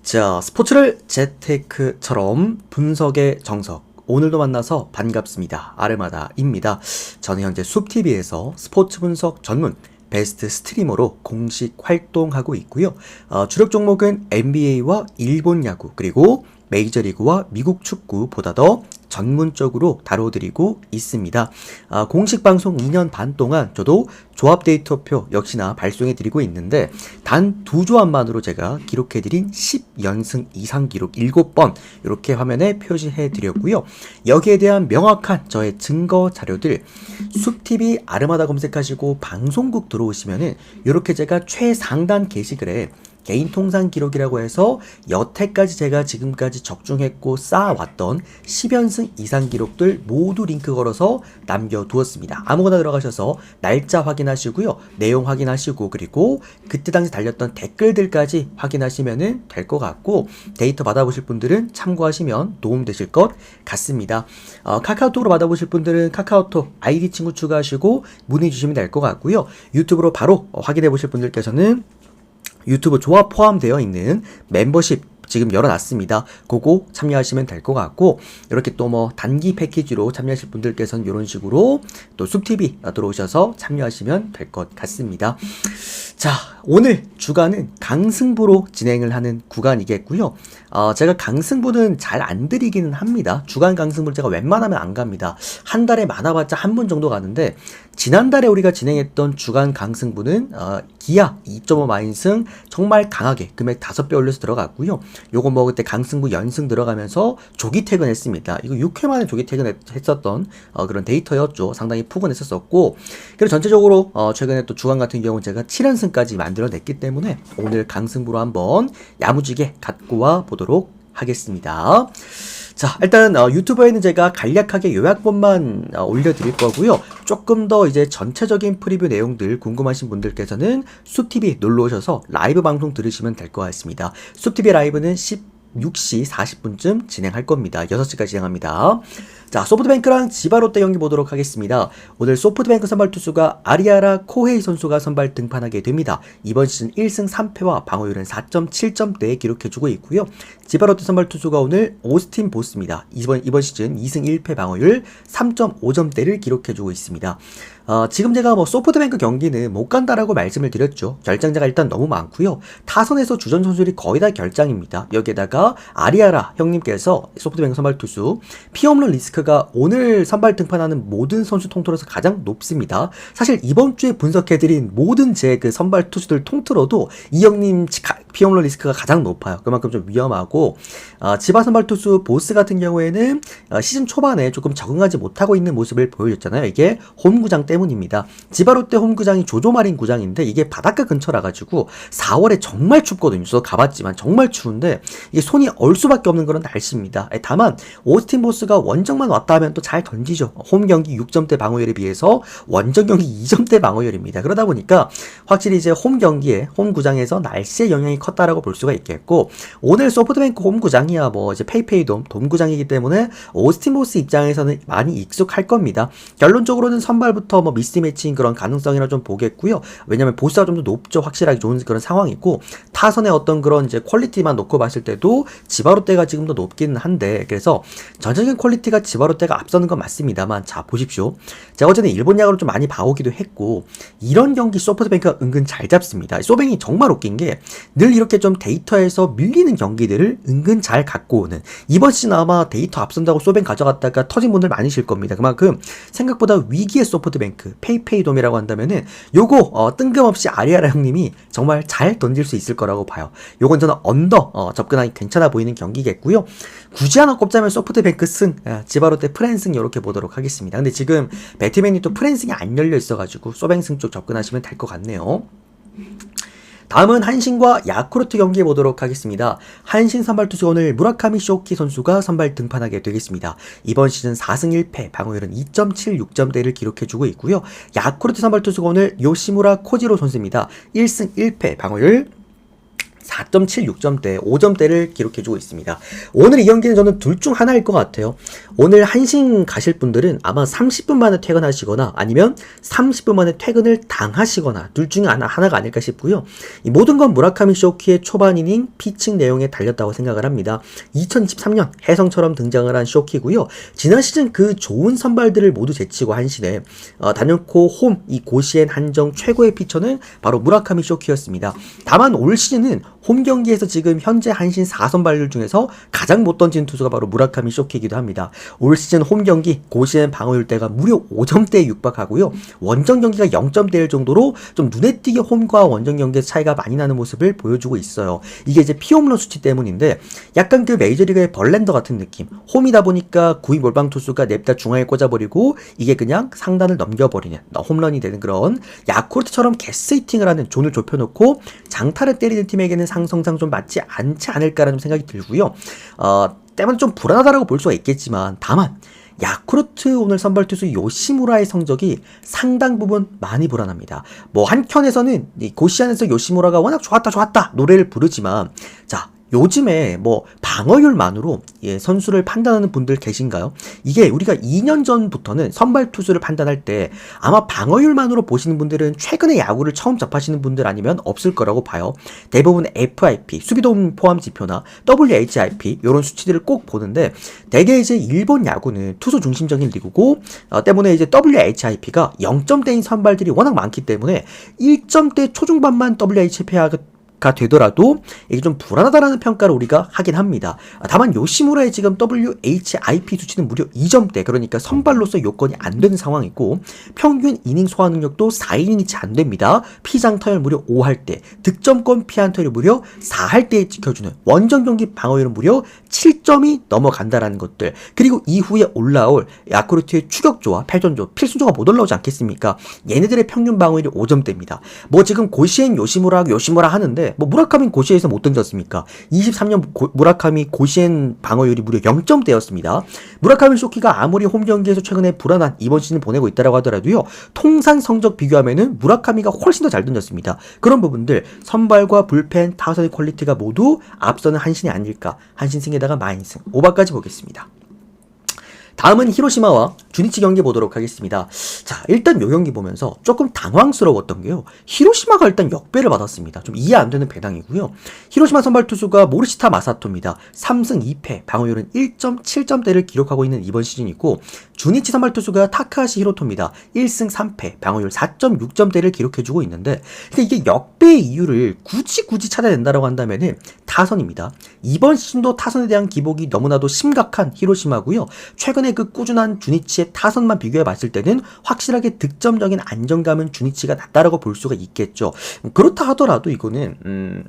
자, 스포츠를 재테크처럼 분석의 정석. 오늘도 만나서 반갑습니다. 아르마다입니다. 저는 현재 숲TV에서 스포츠 분석 전문 베스트 스트리머로 공식 활동하고 있고요. 주력 종목은 NBA와 일본 야구, 그리고 메이저리그와 미국 축구보다 더 전문적으로 다뤄드리고 있습니다. 공식 방송 2년 반 동안 저도 조합 데이터표 역시나 발송해드리고 있는데 단 두 조합만으로 제가 기록해드린 10연승 이상 기록 7번 이렇게 화면에 표시해드렸고요. 여기에 대한 명확한 저의 증거 자료들 숲TV 아르마다 검색하시고 방송국 들어오시면은 이렇게 제가 최상단 게시글에 개인 통산 기록이라고 해서 여태까지 제가 지금까지 적중했고 쌓아왔던 10연승 이상 기록들 모두 링크 걸어서 남겨두었습니다. 아무거나 들어가셔서 날짜 확인하시고요. 내용 확인하시고 그리고 그때 당시 달렸던 댓글들까지 확인하시면 될 것 같고 데이터 받아보실 분들은 참고하시면 도움되실 것 같습니다. 카카오톡으로 받아보실 분들은 카카오톡 아이디 친구 추가하시고 문의 주시면 될 것 같고요. 유튜브로 바로 확인해 보실 분들께서는 유튜브 조합 포함되어 있는 멤버십 지금 열어놨습니다. 그거 참여하시면 될 것 같고 이렇게 또 뭐 단기 패키지로 참여하실 분들께서는 이런 식으로 또 숲TV 들어오셔서 참여하시면 될 것 같습니다. 자, 오늘 주간은 강승부로 진행을 하는 구간이겠고요. 제가 강승부는 잘 안 드리기는 합니다. 주간 강승부를 제가 웬만하면 안 갑니다. 한 달에 많아봤자 한 분 정도 가는데 지난달에 우리가 진행했던 주간 강승부는 기아 2.5 마인승 정말 강하게 금액 5배 올려서 들어갔고요. 요거 뭐 그때 강승부 연승 들어가면서 조기 퇴근했습니다. 이거 6회 만에 조기 퇴근했었던 그런 데이터였죠. 상당히 푸근했었고 그리고 전체적으로 최근에 또 주간 같은 경우는 제가 7연승까지 만들어냈기 때문에 오늘 강승부로 한번 야무지게 갖고 와 보도록 하겠습니다. 자, 일단 유튜브에는 제가 간략하게 요약본만 올려드릴 거고요. 조금 더 이제 전체적인 프리뷰 내용들 궁금하신 분들께서는 숲TV 놀러 오셔서 라이브 방송 들으시면 될 것 같습니다. 숲TV 라이브는 16시 40분쯤 진행할 겁니다. 6시까지 진행합니다. 자, 소프트뱅크랑 지바롯데 경기 보도록 하겠습니다. 오늘 소프트뱅크 선발 투수가 아리아라 코헤이 선수가 선발 등판하게 됩니다. 이번 시즌 1승 3패와 방어율은 4.7점대에 기록해주고 있고요. 지바롯데 선발 투수가 오늘 오스틴 보스입니다. 이번 시즌 2승 1패 방어율 3.5점대를 기록해주고 있습니다. 지금 제가 뭐 소프트뱅크 경기는 못 간다라고 말씀을 드렸죠. 결장자가 일단 너무 많고요. 타선에서 주전 선수들이 거의 다 결장입니다. 여기에다가 아리아라 형님께서 소프트뱅크 선발 투수 피홈런 리스크가 오늘 선발 등판하는 모든 선수 통틀어서 가장 높습니다. 사실 이번 주에 분석해드린 모든 제 그 선발 투수들 통틀어도 이 형님 피홈런 리스크가 가장 높아요. 그만큼 좀 위험하고 지바 선발 투수 보스 같은 경우에는 시즌 초반에 조금 적응하지 못하고 있는 모습을 보여줬잖아요. 이게 홈구장 때문입니다. 지바롯데 홈구장이 조조마린 구장인데 이게 바닷가 근처라 가지고 4월에 정말 춥거든요. 저도 가봤지만 정말 추운데 이게 손이 얼 수밖에 없는 그런 날씨입니다. 다만 오스틴 보스가 원정만 왔다 하면 또 잘 던지죠. 홈 경기 6점대 방어율에 비해서 원정 경기 2점대 방어율입니다. 그러다 보니까 확실히 이제 홈 경기에 홈 구장에서 날씨의 영향이 컸다라고 볼 수가 있겠고 오늘 소프트뱅크 홈 구장이야 뭐 이제 페이페이 돔 구장이기 때문에 오스틴 보스 입장에서는 많이 익숙할 겁니다. 결론적으로는 선발부터 뭐 미스매치인 그런 가능성이라 좀 보겠고요. 왜냐면 보스가 좀 더 높죠. 확실하게 좋은 그런 상황이고 타선의 어떤 그런 이제 퀄리티만 놓고 봤을 때도 지바롯데가 지금 더 높기는 한데 그래서 전적인 퀄리티가 지바롯데가 앞서는 건 맞습니다만 자 보십시오. 제가 어제는 일본 야구를 좀 많이 봐오기도 했고 이런 경기 소프트뱅크가 은근 잘 잡습니다. 소뱅이 정말 웃긴 게 늘 이렇게 좀 데이터에서 밀리는 경기들을 은근 잘 갖고 오는 이번 시즌 아마 데이터 앞선다고 소뱅 가져갔다가 터진 분들 많으실 겁니다. 그만큼 생각보다 위기의 소프트뱅크 페이페이돔이라고 한다면은 요거 뜬금없이 아리아라 형님이 정말 잘 던질 수 있을 거라고 봐요. 요건 저는 언더 접근하기 괜찮아 보이는 경기겠고요. 굳이 하나 꼽자면 소프트뱅크 승 지바롯데 프랜승 이렇게 보도록 하겠습니다. 근데 지금 배트맨이 또 프랜승이 안 열려 있어가지고 소뱅승 쪽 접근하시면 될 것 같네요. 다음은 한신과 야쿠르트 경기 보도록 하겠습니다. 한신 선발 투수 오늘 무라카미 쇼키 선수가 선발 등판하게 되겠습니다. 이번 시즌 4승 1패 방어율은 2.76점대를 기록해주고 있고요. 야쿠르트 선발 투수가 오늘 요시무라 코지로 선수입니다. 1승 1패 방어율 4.76점대, 5점대를 기록해주고 있습니다. 오늘 이 경기는 저는 둘 중 하나일 것 같아요. 오늘 한신 가실 분들은 아마 30분 만에 퇴근하시거나 아니면 30분 만에 퇴근을 당하시거나 둘 중에 하나가 아닐까 싶고요. 이 모든 건 무라카미 쇼키의 초반 이닝 피칭 내용에 달렸다고 생각을 합니다. 2023년 혜성처럼 등장을 한 쇼키고요. 지난 시즌 그 좋은 선발들을 모두 제치고 한신에 단연코 홈 이 고시엔 한정 최고의 피처는 바로 무라카미 쇼키였습니다. 다만 올 시즌은 홈 경기에서 지금 현재 한신 4선발들 중에서 가장 못 던지는 투수가 바로 무라카미 쇼키이기도 합니다. 올 시즌 홈 경기 고시엔 방어율대가 무려 5점대에 육박하고요. 원정 경기가 0점대일 정도로 좀 눈에 띄게 홈과 원정 경기의 차이가 많이 나는 모습을 보여주고 있어요. 이게 이제 피홈런 수치 때문인데 약간 그 메이저리그의 벌랜더 같은 느낌. 홈이다 보니까 구위 몰방 투수가 냅다 중앙에 꽂아버리고 이게 그냥 상단을 넘겨버리는 홈런이 되는 그런 야쿠르트처럼 게스히팅을 하는 존을 좁혀놓고 장타를 때리는 팀에게는 상성상 좀 맞지 않지 않을까라는 생각이 들고요. 때문에 좀 불안하다라고 볼 수가 있겠지만 다만 야쿠르트 오늘 선발 투수 요시무라의 성적이 상당 부분 많이 불안합니다. 뭐 한켠에서는 고시안에서 요시무라가 워낙 좋았다 노래를 부르지만 자 요즘에 뭐 방어율만으로 선수를 판단하는 분들 계신가요? 이게 우리가 2년 전부터는 선발 투수를 판단할 때 아마 방어율만으로 보시는 분들은 최근에 야구를 처음 접하시는 분들 아니면 없을 거라고 봐요. 대부분 FIP, 수비도움 포함 지표나 WHIP 이런 수치들을 꼭 보는데 대개 이제 일본 야구는 투수 중심적인 리그고 때문에 이제 WHIP가 0점대인 선발들이 워낙 많기 때문에 1점대 초중반만 WHIP가 되더라도 이게 좀 불안하다라는 평가를 우리가 하긴 합니다. 다만 요시무라의 지금 WHIP 수치는 무려 2점대, 그러니까 선발로서 요건이 안 되는 상황이고 평균 이닝 소화 능력도 4이닝이 채 안 됩니다. 피장 타율 무려 5할 때, 득점권 피한 타율이 무려 4할 때에 지켜주는 원정 경기 방어율은 무려 7점이 넘어간다라는 것들, 그리고 이후에 올라올 야쿠르트의 추격조와 패전조, 필수조가 못 올라오지 않겠습니까? 얘네들의 평균 방어율이 5점대입니다. 뭐 지금 고시엔 요시무라 하는데 뭐 무라카미 고시에서 못 던졌습니까? 23년 무라카미 고시엔 방어율이 무려 0점대였습니다. 무라카미 쇼키가 아무리 홈 경기에서 최근에 불안한 이번 시즌을 보내고 있다라고 하더라도요. 통산 성적 비교하면은 무라카미가 훨씬 더 잘 던졌습니다. 그런 부분들 선발과 불펜, 타선의 퀄리티가 모두 앞서는 한신이 아닐까. 한신 승에다가 마인승, 오바까지 보겠습니다. 다음은 히로시마와 주니치 경기 보도록 하겠습니다. 자, 일단 요 경기 보면서 조금 당황스러웠던 게요. 히로시마가 일단 역배를 받았습니다. 좀 이해 안 되는 배당이고요. 히로시마 선발 투수가 모리시타 마사토입니다. 3승 2패, 방어율은 1.7점대를 기록하고 있는 이번 시즌이고 주니치 선발 투수가 타카하시 히로토입니다. 1승 3패, 방어율 4.6점대를 기록해주고 있는데 근데 이게 역배의 이유를 굳이 찾아낸다라고 한다면은 타선입니다. 이번 시즌도 타선에 대한 기복이 너무나도 심각한 히로시마고요. 최근에 그 꾸준한 주니치의 타선만 비교해 봤을 때는 확실하게 득점적인 안정감은 주니치가 낮다라고 볼 수가 있겠죠. 그렇다 하더라도 이거는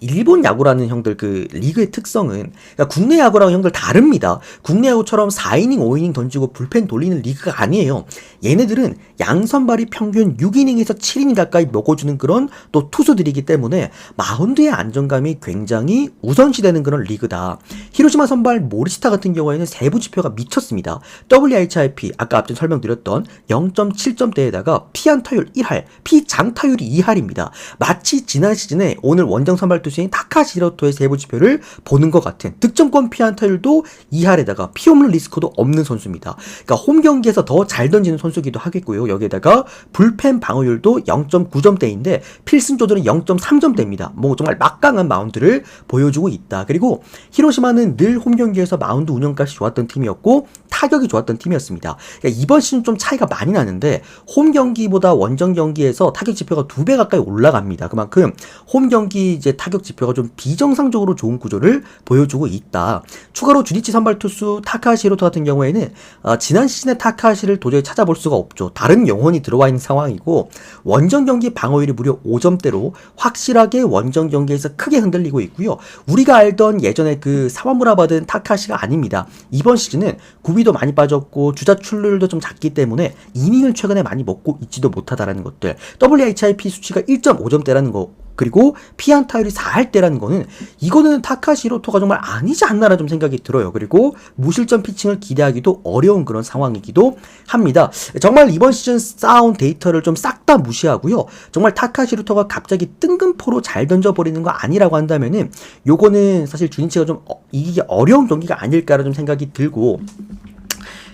일본 야구라는 형들 그 리그의 특성은 그러니까 국내 야구랑 형들 다릅니다. 국내 야구처럼 4이닝 5이닝 던지고 불펜 돌리는 리그가 아니에요. 얘네들은 양선발이 평균 6이닝에서 7이닝 가까이 먹어주는 그런 또 투수들이기 때문에 마운드의 안정감이 굉장히 우선시되는 그런 리그다. 히로시마 선발 모리시타 같은 경우에는 세부 지표가 미쳤습니다. WHIP 아까 앞전 설명드렸던 0.7점대에다가 피안타율 1할, 피장타율이 2할입니다. 마치 지난 시즌에 오늘 원정 선발 투수인 타카시 히로토의 세부 지표를 보는 것 같은 득점권 피안타율도 2할에다가 피홈런 리스크도 없는 선수입니다. 그러니까 홈 경기에서 더 잘 던지는 선수기도 하겠고요. 여기에다가 불펜 방어율도 0.9점대인데 필승 조절은 0.3점대입니다. 뭐 정말 막강한 마운드를 보여주고 있다. 그리고 히로시마는 늘 홈 경기에서 마운드 운영까지 좋았던 팀이었고 타격이 좋았던 팀이었습니다. 그러니까 이번 시즌 좀 차이가 많이 나는데 홈 경기보다 원정 경기에서 타격 지표가 2배 가까이 올라갑니다. 그만큼 홈 경기 이제 타격 지표가 좀 비정상적으로 좋은 구조를 보여주고 있다. 추가로 주니치 선발 투수 타카하시 히로토 같은 경우에는 지난 시즌의 타카하시를 도저히 찾아볼 수가 없죠. 다른 영혼이 들어와 있는 상황이고 원정 경기 방어율이 무려 5점대로 확실하게 원정 경기에서 크게 흔들리고 있고요. 우리가 알던 예전에 그 사와무라 받은 타카하시가 아닙니다. 이번 시즌은 구비도 많이 빠졌고 주자 출루율도 좀 작기 때문에 이닝을 최근에 많이 먹고 있지도 못하다라는 것들. WHIP 수치가 1.5점대라는 거 그리고 피안 타율이 4할 때라는 거는 이거는 타카시 히로토가 정말 아니지 않나라는 좀 생각이 들어요. 그리고 무실점 피칭을 기대하기도 어려운 그런 상황이기도 합니다. 정말 이번 시즌 쌓아온 데이터를 좀 싹 다 무시하고요. 정말 타카시 히로토가 갑자기 뜬금포로 잘 던져버리는 거 아니라고 한다면은 요거는 사실 주니치가 좀 이기기 어려운 경기가 아닐까라는 좀 생각이 들고,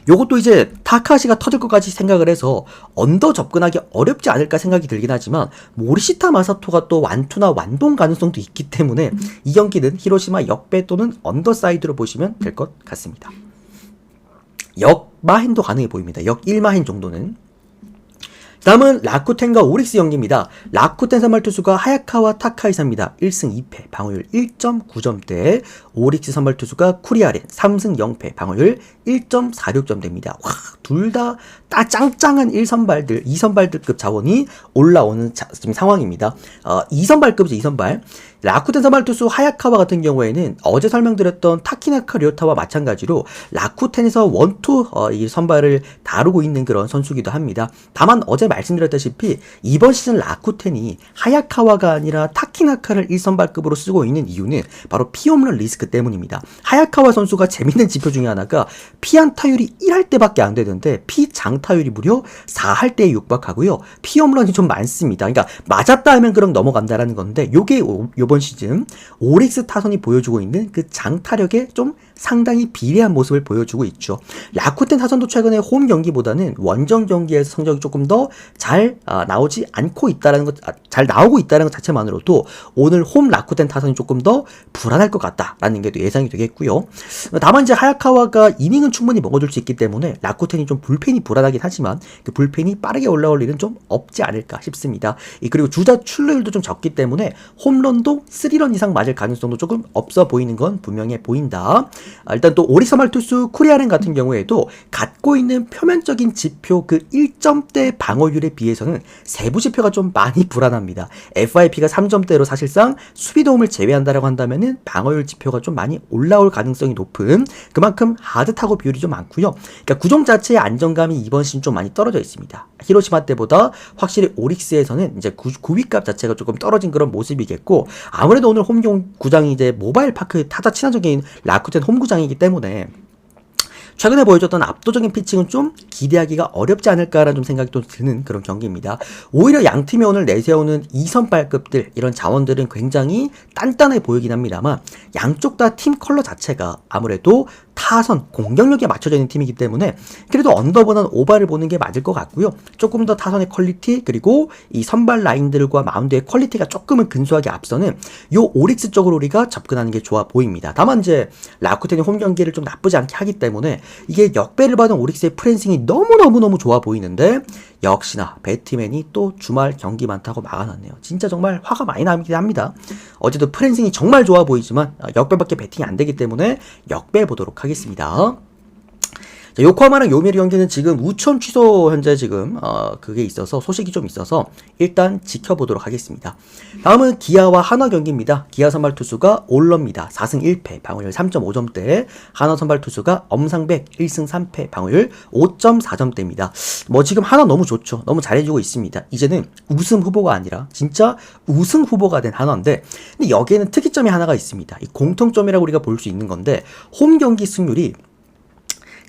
요것도 이제 타카시가 터질 것까지 생각을 해서 언더 접근하기 어렵지 않을까 생각이 들긴 하지만 모리시타 마사토가 또 완투나 완봉 가능성도 있기 때문에 이 경기는 히로시마 역배 또는 언더사이드로 보시면 될 것 같습니다. 역마헨도 가능해 보입니다. 역 1마헨 정도는. 다음은 라쿠텐과 오릭스 경기입니다. 라쿠텐 선발 투수가 하야카와 타카이사입니다. 1승 2패, 방어율 1.9점대. 오릭스 선발 투수가 쿠리아렌 3승 0패, 방어율 1.46점대입니다. 와, 둘 다 짱짱한 1선발들, 2선발들급 자원이 올라오는 지금 상황입니다. 2선발급이죠, 2선발. 라쿠텐 선발 투수 하야카와 같은 경우에는 어제 설명드렸던 타키나카 료타와 마찬가지로 라쿠텐에서 원투 이 선발을 다루고 있는 그런 선수기도 합니다. 다만 어제 말씀드렸다시피 이번 시즌 라쿠텐이 하야카와가 아니라 타키나카를 1선발급으로 쓰고 있는 이유는 바로 피홈런 리스크 때문입니다. 하야카와 선수가 재밌는 지표 중에 하나가 피안 타율이 1할 때밖에 안 되는데 피장 타율이 무려 4할 때에 육박하고요. 피홈런이 좀 많습니다. 그러니까 맞았다 하면 그럼 넘어간다라는 건데 요게 이번 시즌 오릭스 타선이 보여주고 있는 그 장타력에 좀 상당히 비례한 모습을 보여주고 있죠. 라쿠텐 타선도 최근에 홈 경기보다는 원정 경기에서 성적이 조금 더 잘 나오지 않고 있다라는 것, 잘 나오고 있다는 것 자체만으로도 오늘 홈 라쿠텐 타선이 조금 더 불안할 것 같다라는 게 또 예상이 되겠고요. 다만 이제 하야카와가 이닝은 충분히 먹어줄 수 있기 때문에 라쿠텐이 좀 불펜이 불안하긴 하지만 그 불펜이 빠르게 올라올 일은 좀 없지 않을까 싶습니다. 그리고 주자 출루율도 좀 적기 때문에 홈런도 3런 이상 맞을 가능성도 조금 없어 보이는 건 분명해 보인다. 일단 또 오릭스 선발 투수 쿠리아렌 같은 경우에도 갖고 있는 표면적인 지표 그 1점대 방어율에 비해서는 세부 지표가 좀 많이 불안합니다. FIP가 3점대로 사실상 수비 도움을 제외한다라고 한다면은 방어율 지표가 좀 많이 올라올 가능성이 높은, 그만큼 하드 타고 비율이 좀 많고요. 그러니까 구종 자체의 안정감이 이번 시즌 좀 많이 떨어져 있습니다. 히로시마 때보다 확실히 오릭스에서는 이제 구위값 자체가 조금 떨어진 그런 모습이겠고, 아무래도 오늘 홈 구장이 이제 모바일 파크 타자 친화적인 라쿠텐 홈 구장이기 때문에 최근에 보여줬던 압도적인 피칭은 좀 기대하기가 어렵지 않을까라는 좀 생각이 또 드는 그런 경기입니다. 오히려 양 팀이 오늘 내세우는 2선발급들, 이런 자원들은 굉장히 단단해 보이긴 합니다만 양쪽 다 팀 컬러 자체가 아무래도 타선, 공격력에 맞춰져 있는 팀이기 때문에 그래도 언더보다는 오바를 보는 게 맞을 것 같고요. 조금 더 타선의 퀄리티, 그리고 이 선발 라인들과 마운드의 퀄리티가 조금은 근소하게 앞서는 요 오릭스 쪽으로 우리가 접근하는 게 좋아 보입니다. 다만 이제 라쿠텐이 홈 경기를 좀 나쁘지 않게 하기 때문에 이게 역배를 받은 오릭스의 프랜싱이 너무너무 좋아 보이는데 역시나 배트맨이 또 주말 경기만 타고 막아놨네요. 진짜 정말 화가 많이 나긴 합니다. 어제도 프랜싱이 정말 좋아 보이지만 역배밖에 배팅이 안 되기 때문에 역배 보도록 하겠습니다. 자, 요코하마랑 요미우리 경기는 지금 우천 취소 현재 지금 그게 있어서 소식이 좀 있어서 일단 지켜보도록 하겠습니다. 다음은 기아와 한화 경기입니다. 기아 선발 투수가 올러입니다. 4승 1패, 방어율 3.5점대. 한화 선발 투수가 엄상백 1승 3패, 방어율 5.4점대입니다. 뭐 지금 한화 너무 좋죠. 너무 잘해주고 있습니다. 이제는 우승 후보가 아니라 진짜 우승 후보가 된 한화인데, 근데 여기에는 특이점이 하나가 있습니다. 이 공통점이라고 우리가 볼 수 있는 건데, 홈 경기 승률이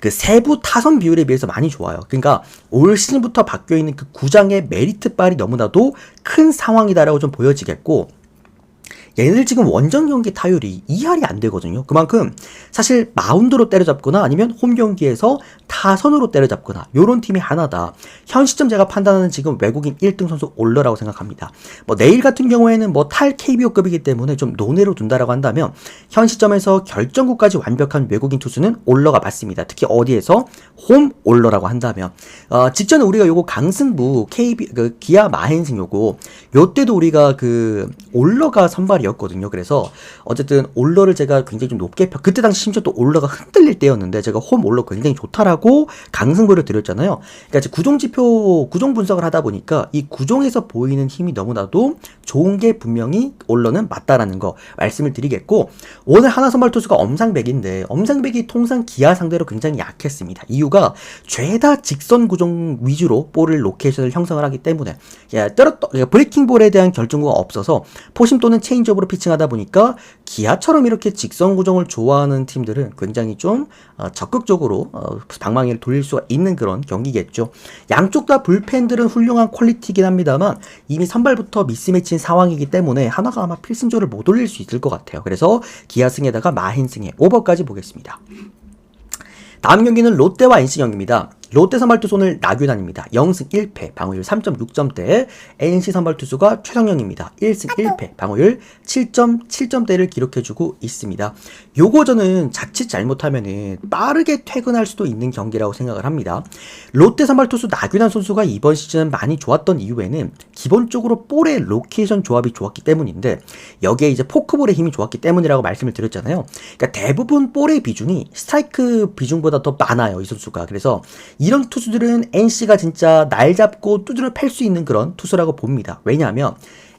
그 세부 타선 비율에 비해서 많이 좋아요. 그러니까 올 시즌부터 바뀌어있는 그 구장의 메리트 발이 너무나도 큰 상황이다라고 좀 보여지겠고, 얘네들 지금 원정 경기 타율이 2할이 안 되거든요. 그만큼 사실 마운드로 때려잡거나 아니면 홈 경기에서 타선으로 때려잡거나 요런 팀이 하나다. 현 시점 제가 판단하는 지금 외국인 1등 선수 올러라고 생각합니다. 뭐 내일 같은 경우에는 뭐 탈 KBO급이기 때문에 좀 논외로 둔다라고 한다면 현 시점에서 결정구까지 완벽한 외국인 투수는 올러가 맞습니다. 특히 어디에서 홈 올러라고 한다면 직전에 우리가 요거 강승부 기아 마헨승 요때도 우리가 그 올러가 선발이 경기였거든요. 그래서 어쨌든 올러를 제가 굉장히 좀 높게 그때 당시 심지어 또 올러가 흔들릴 때였는데 제가 홈 올러 굉장히 좋다라고 강승보를 드렸잖아요. 그러니까 이제 구종 분석을 하다 보니까 이 구종에서 보이는 힘이 너무나도 좋은 게 분명히 올러는 맞다라는 거 말씀을 드리겠고, 오늘 하나 선발 투수가 엄상백인데 엄상백이 통상 기아 상대로 굉장히 약했습니다. 이유가 죄다 직선 구종 위주로 볼을 로케이션을 형성을 하기 때문에 브레이킹볼에 대한 결정구가 없어서 포심 또는 체인지업으로 피칭하다 보니까 기아처럼 이렇게 직선 구종을 좋아하는 팀들은 굉장히 좀 적극적으로 방망이를 돌릴 수가 있는 그런 경기겠죠. 양쪽 다 불펜들은 훌륭한 퀄리티이긴 합니다만 이미 선발부터 미스매치인 상황이기 때문에 하나가 아마 필승조를 못 올릴 수 있을 것 같아요. 그래서 기아 승에다가 마힌 승에 오버까지 보겠습니다. 다음 경기는 롯데와 NC 경기입니다. 롯데 선발투수 오늘 나균환입니다. 0승 1패, 방어율 3.6점대. NC 선발투수가 최성영입니다. 1승 1패, 방어율 7.7점대를 기록해주고 있습니다. 요거 저는 자칫 잘못하면은 빠르게 퇴근할 수도 있는 경기라고 생각을 합니다. 롯데 선발투수 나균환 선수가 이번 시즌 많이 좋았던 이유에는 기본적으로 볼의 로케이션 조합이 좋았기 때문인데, 여기에 이제 포크볼의 힘이 좋았기 때문이라고 말씀을 드렸잖아요. 그러니까 대부분 볼의 비중이 스트라이크 비중보다 더 많아요, 이 선수가. 그래서 이런 투수들은 NC가 진짜 날 잡고 두드려 팰 수 있는 그런 투수라고 봅니다. 왜냐하면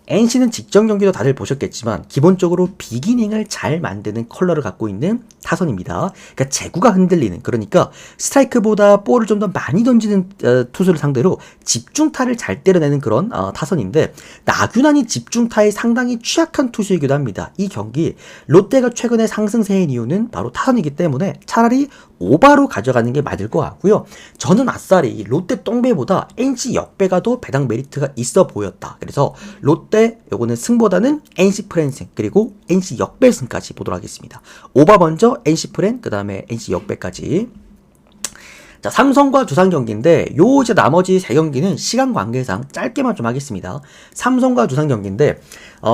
NC는 직전 경기도 다들 보셨겠지만 기본적으로 비기닝을 잘 만드는 컬러를 갖고 있는 타선입니다. 그러니까 제구가 흔들리는, 그러니까 스트라이크보다 볼을 좀 더 많이 던지는 투수를 상대로 집중타를 잘 때려내는 그런 타선인데, 나균환이 집중타에 상당히 취약한 투수이기도 합니다. 이 경기 롯데가 최근에 상승세인 이유는 바로 타선이기 때문에 차라리 오바로 가져가는 게 맞을 것 같고요. 저는 아싸리 롯데 똥배보다 NC 역배가 더 배당 메리트가 있어 보였다. 그래서 롯데 요거는 승보다는 NC 프랜승 그리고 NC 역배승까지 보도록 하겠습니다. 오바 먼저 NC 프랜, 그 다음에 NC 역배까지. 자, 삼성과 두산 경기인데 요 이제 나머지 세 경기는 시간 관계상 짧게만 좀 하겠습니다. 삼성과 두산 경기인데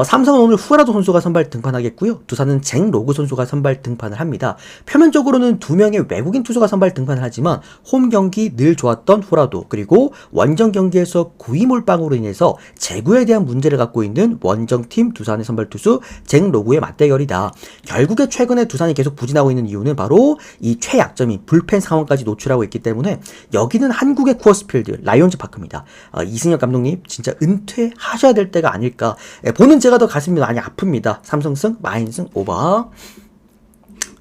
삼성은 오늘 후라도 선수가 선발 등판하겠고요. 두산은 잭 로그 선수가 선발 등판을 합니다. 표면적으로는 두 명의 외국인 투수가 선발 등판을 하지만 홈 경기 늘 좋았던 후라도, 그리고 원정 경기에서 구위 몰빵으로 인해서 제구에 대한 문제를 갖고 있는 원정팀 두산의 선발 투수 잭 로그의 맞대결이다. 결국에 최근에 두산이 계속 부진하고 있는 이유는 바로 이 최약점인 불펜 상황까지 노출하고 있기 때문에 여기는 한국의 쿠어스필드 라이온즈 파크입니다. 이승엽 감독님 진짜 은퇴하셔야 될 때가 아닐까. 보는 제가 더 가슴이 많이 아픕니다. 삼성승, 마인승, 오버.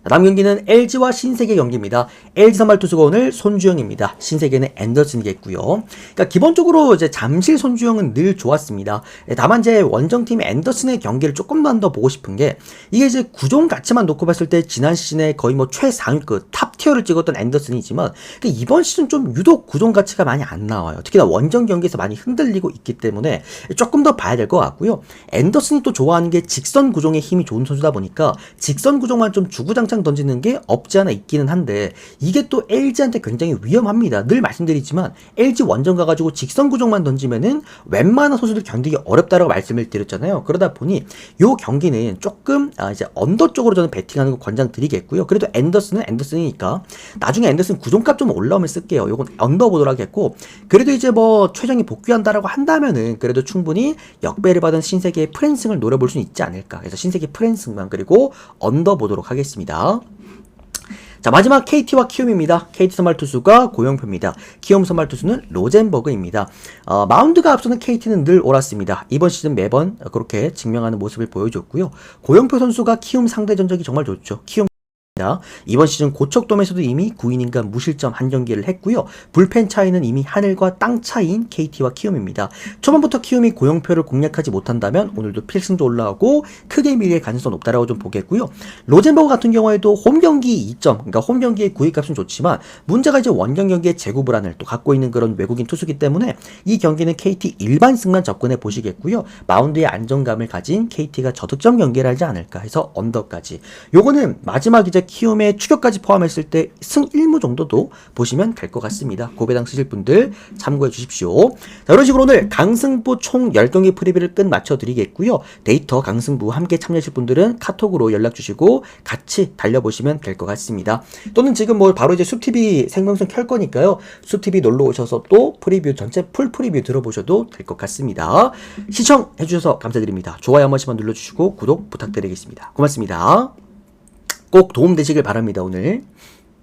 다음 경기는 LG와 신세계 경기입니다. LG 선발 투수가 오늘 손주영입니다. 신세계는 앤더슨이겠고요. 그러니까 기본적으로 이제 잠실 손주영은 늘 좋았습니다. 다만 이제 원정팀 앤더슨의 경기를 조금만 더 보고 싶은 게, 이게 이제 구종 가치만 놓고 봤을 때 지난 시즌에 거의 뭐 최상위급 탑 티어를 찍었던 앤더슨이지만 이번 시즌 좀 유독 구종 가치가 많이 안 나와요. 특히나 원정 경기에서 많이 흔들리고 있기 때문에 조금 더 봐야 될 것 같고요. 앤더슨이 또 좋아하는 게 직선 구종에 힘이 좋은 선수다 보니까 직선 구종만 좀 주구장창 던지는 게 없지 않아 있기는 한데, 이게 또 LG한테 굉장히 위험합니다. 늘 말씀드리지만 LG 원정 가가지고 직선 구종만 던지면은 웬만한 선수들 견디기 어렵다라고 말씀을 드렸잖아요. 그러다 보니 요 경기는 조금 이제 언더 쪽으로 저는 배팅하는 거 권장드리겠고요. 그래도 앤더슨은 앤더슨이니까 나중에 앤더슨 구종값 좀 올라오면 쓸게요. 요건 언더 보도록 하겠고, 그래도 이제 뭐 최정이 복귀한다라고 한다면은 그래도 충분히 역배를 받은 신세계의 프랜승을 노려볼 수 있지 않을까. 그래서 신세계 프랜승만 그리고 언더 보도록 하겠습니다. 자, 마지막 KT와 키움입니다. KT 선발 투수가 고영표입니다. 키움 선발 투수는 로젠버그입니다. 마운드가 앞서는 KT는 늘 옳았습니다. 이번 시즌 매번 그렇게 증명하는 모습을 보여줬고요. 고영표 선수가 키움 상대 전적이 정말 좋죠. 키움 이번 시즌 고척돔에서도 이미 9이닝간 무실점 한 경기를 했고요. 불펜 차이는 이미 하늘과 땅 차이인 KT와 키움입니다. 초반부터 키움이 고영표를 공략하지 못한다면 오늘도 필승조 올라오고 크게 밀릴 가능성이 높다라고 좀 보겠고요. 로젠버그 같은 경우에도 홈 경기 2점, 그러니까 홈 경기의 구위값은 좋지만 문제가 이제 원정 경기의 제구 불안을 또 갖고 있는 그런 외국인 투수기 때문에 이 경기는 KT 일반승만 접근해 보시겠고요. 마운드의 안정감을 가진 KT가 저득점 경기를 하지 않을까 해서 언더까지. 요거는 마지막 이제 다음에 키움의 추격까지 포함했을 때 승 1무 정도도 보시면 될 것 같습니다. 고배당 쓰실 분들 참고해 주십시오. 자, 이런 식으로 오늘 강승부 총 10경기 프리뷰를 끝 맞춰 드리겠고요. 데이터 강승부 함께 참여하실 분들은 카톡으로 연락 주시고 같이 달려보시면 될 것 같습니다. 또는 지금 뭐 바로 이제 숲TV 생방송 켤 거니까요. 숲TV 놀러 오셔서 또 프리뷰 전체 풀 프리뷰 들어보셔도 될 것 같습니다. 시청해 주셔서 감사드립니다. 좋아요 한 번씩만 눌러주시고 구독 부탁드리겠습니다. 고맙습니다. 꼭 도움 되시길 바랍니다. 오늘.